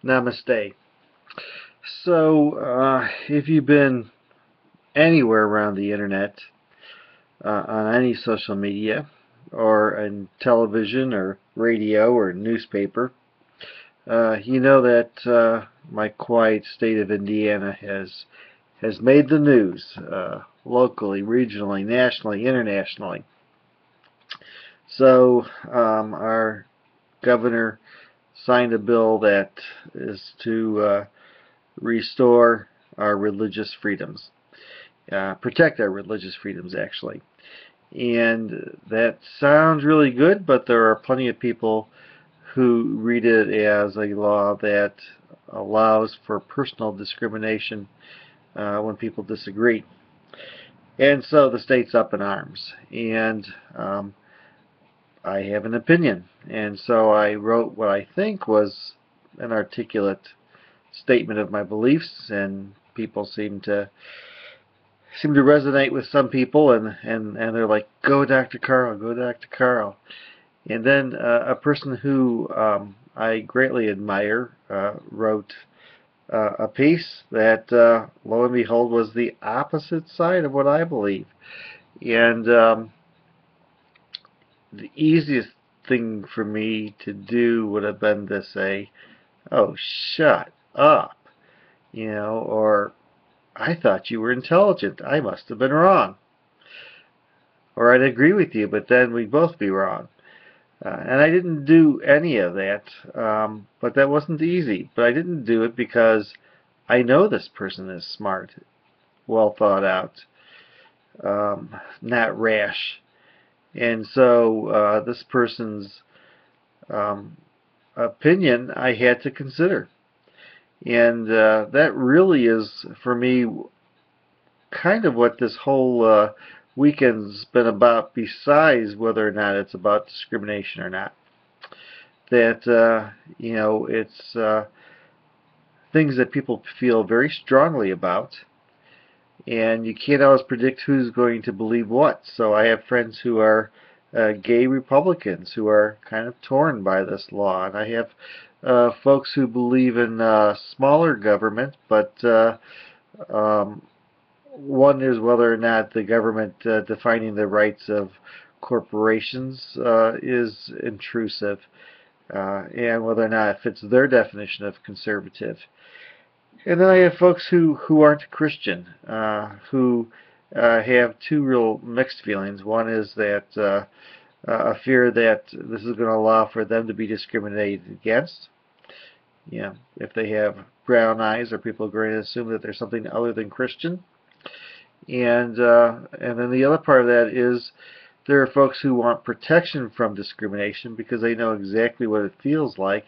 Namaste. So, if you've been anywhere around the internet, on any social media, or in television, or radio, or newspaper, you know that my quiet state of Indiana has made the news locally, regionally, nationally, internationally. So, our governor signed a bill that is to restore our religious freedoms, protect our religious freedoms, actually. And that sounds really good, but there are plenty of people who read it as a law that allows for personal discrimination when people disagree. And so the state's up in arms. And I have an opinion. And so I wrote what I think was an articulate statement of my beliefs, and people seem to resonate with some people, and they're like, "Go, Dr. Carl, go, Dr. Carl." And then a person who I greatly admire wrote a piece that, lo and behold, was the opposite side of what I believe. And the easiest thing for me to do would have been to say, "Oh, shut up," or "I thought you were intelligent. I must have been wrong." Or I'd agree with you, but then we'd both be wrong. And I didn't do any of that, but that wasn't easy. But I didn't do it because I know this person is smart, well thought out, not rash. And so this person's um, opinion I had to consider. And that really is, for me, kind of what this whole weekend's been about, besides whether or not it's about discrimination or not. That, it's things that people feel very strongly about, and you can't always predict who's going to believe what. So I have friends who are gay Republicans who are kind of torn by this law, and I have folks who believe in smaller government, but um, wonders whether or not the government defining the rights of corporations is intrusive, and whether or not it fits their definition of conservative. And then I have folks who aren't Christian, who have two real mixed feelings. One is that a fear that this is going to allow for them to be discriminated against. If they have brown eyes, are people going to assume that there's something other than Christian? And then the other part of that is there are folks who want protection from discrimination because they know exactly what it feels like,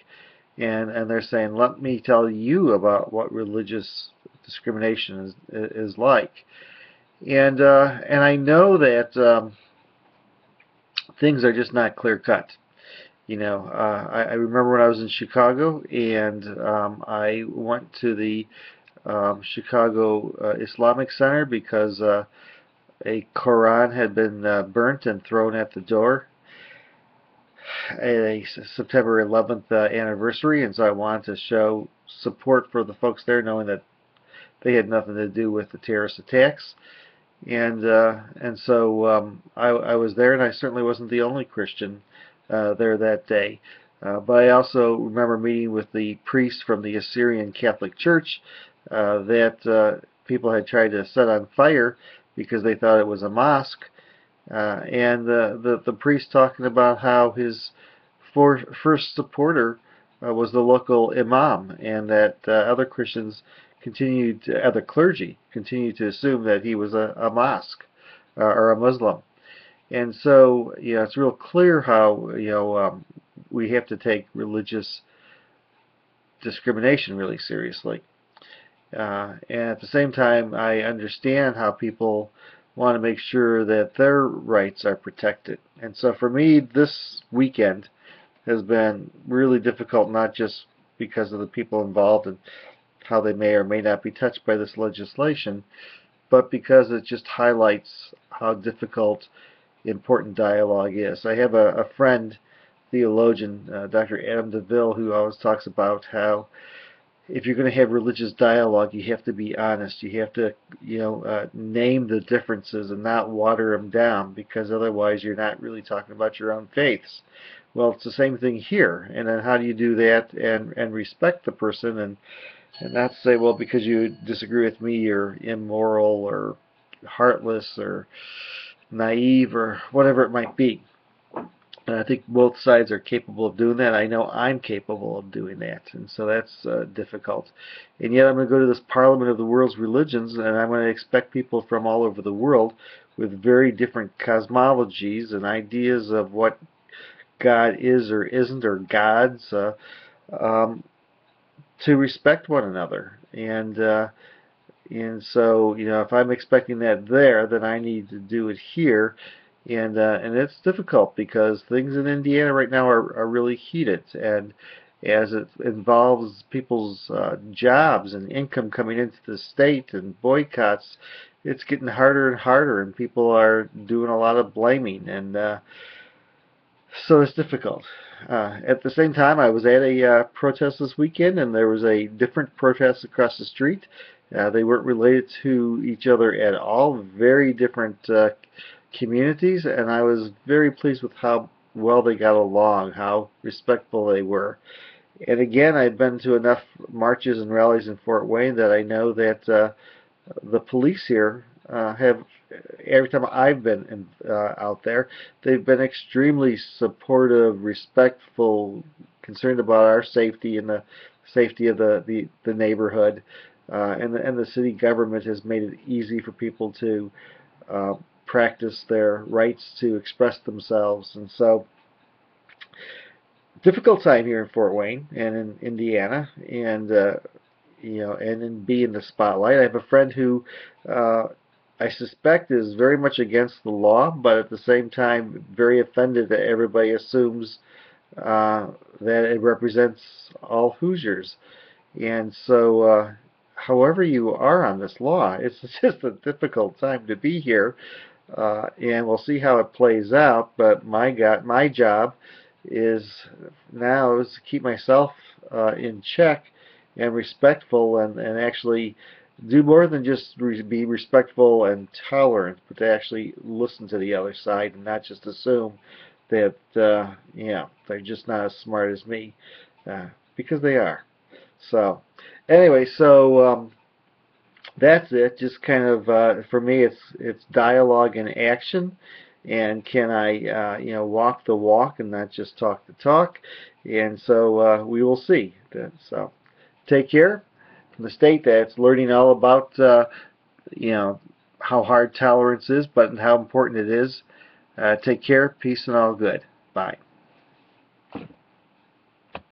and they're saying, "Let me tell you about what religious discrimination is like." And I know that things are just not clear cut. I remember when I was in Chicago, and I went to the Chicago Islamic Center because a Quran had been burnt and thrown at the door at a September 11th anniversary, and so I wanted to show support for the folks there, knowing that they had nothing to do with the terrorist attacks. And so I was there, and I certainly wasn't the only Christian there that day. But I also remember meeting with the priest from the Assyrian Catholic Church that people had tried to set on fire because they thought it was a mosque. And the priest talking about how his first supporter was the local imam, and that other clergy continued to assume that he was a mosque or a Muslim. And so, it's real clear how we have to take religious discrimination really seriously. And at the same time, I understand how people want to make sure that their rights are protected. And so for me, this weekend has been really difficult, not just because of the people involved and how they may or may not be touched by this legislation, but because it just highlights how difficult important dialogue is. I have a friend theologian, Dr. Adam DeVille, who always talks about how if you're going to have religious dialogue, you have to be honest. You have to, name the differences and not water them down, because otherwise you're not really talking about your own faiths. Well, it's the same thing here. And then how do you do that and respect the person and not say, well, because you disagree with me, you're immoral or heartless or naive or whatever it might be. And I think both sides are capable of doing that. I know I'm capable of doing that, and so that's difficult. And yet I'm going to go to this Parliament of the World's Religions, and I'm going to expect people from all over the world with very different cosmologies and ideas of what God is or isn't, or gods, to respect one another. And so, if I'm expecting that there, then I need to do it here. And it's difficult because things in Indiana right now are really heated. And as it involves people's jobs and income coming into the state and boycotts, it's getting harder and harder, and people are doing a lot of blaming. And so it's difficult. At the same time, I was at a protest this weekend, and there was a different protest across the street. They weren't related to each other at all. Very different communities, and I was very pleased with how well they got along, how respectful they were. And again, I've been to enough marches and rallies in Fort Wayne that I know that the police here have, every time I've been out there, they've been extremely supportive, respectful, concerned about our safety and the safety of the neighborhood. And the city government has made it easy for people to practice their rights to express themselves. And so, difficult time here in Fort Wayne and in Indiana, and and in being the spotlight. I have a friend who I suspect is very much against the law, but at the same time very offended that everybody assumes that it represents all Hoosiers. And so, however you are on this law, it's just a difficult time to be here, and we'll see how it plays out. But my job is now is to keep myself in check and respectful, and actually do more than just be respectful and tolerant, but to actually listen to the other side and not just assume that they're just not as smart as me, because they are. So anyway, so that's it. Just kind of for me, it's dialogue and action. And can I walk the walk and not just talk the talk? And so we will see. So take care. From the state that's learning all about how hard tolerance is, but how important it is. Take care. Peace and all good. Bye.